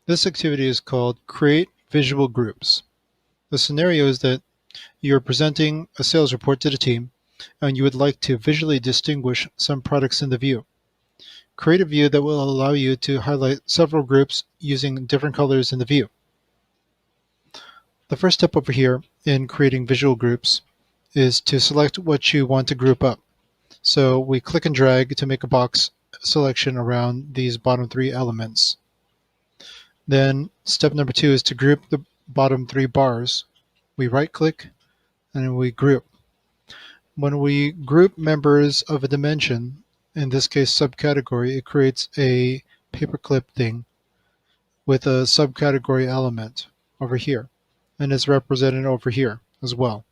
This activity is called Create Visual Groups. The scenario is that you're presenting a sales report to the team and you would like to visually distinguish some products in the view. Create a view that will allow you to highlight several groups using different colors in the view. The first step over here in creating visual groups is to select what you want to group up. So we click and drag to make a box selection around these bottom three elements. Then step number 2 is to group the bottom 3 bars. We right click and we group. When we group members of a dimension, in this case subcategory, it creates a paperclip thing with a subcategory element over here, and it's represented over here as well.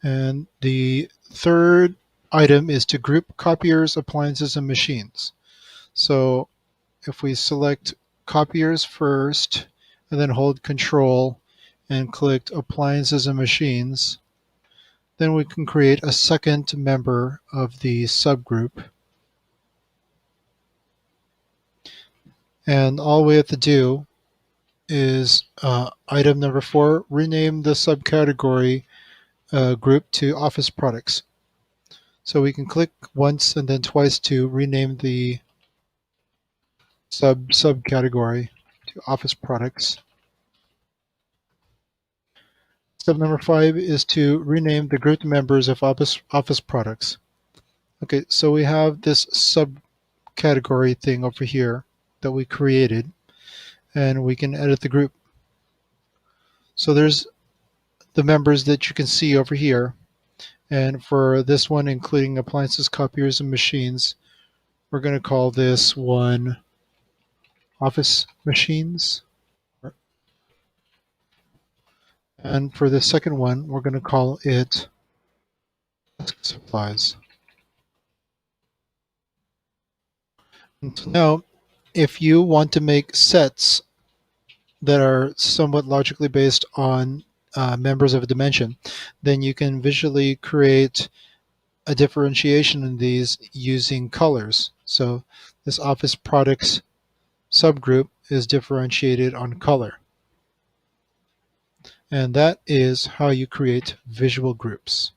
And the third item is to group copiers, appliances, and machines. So if we select copiers first and then hold Control and click appliances and machines, then we can create a second member of the subgroup. And all we have to do is item number 4, rename the subcategory group to office products. So we can click once and then twice to rename the subcategory to office products. Step number 5 is to rename the grouped members of office products. Okay, so we have this subcategory thing over here that we created, and we can edit the group. So there's the members that you can see over here, and for this one, including appliances, copiers, and machines, we're going to call this one office machines. And for the second one, we're going to call it desk supplies. And so now, if you want to make sets that are somewhat logically based on members of a dimension, then you can visually create a differentiation in these using colors. So this office products subgroup is differentiated on color. And that is how you create visual groups.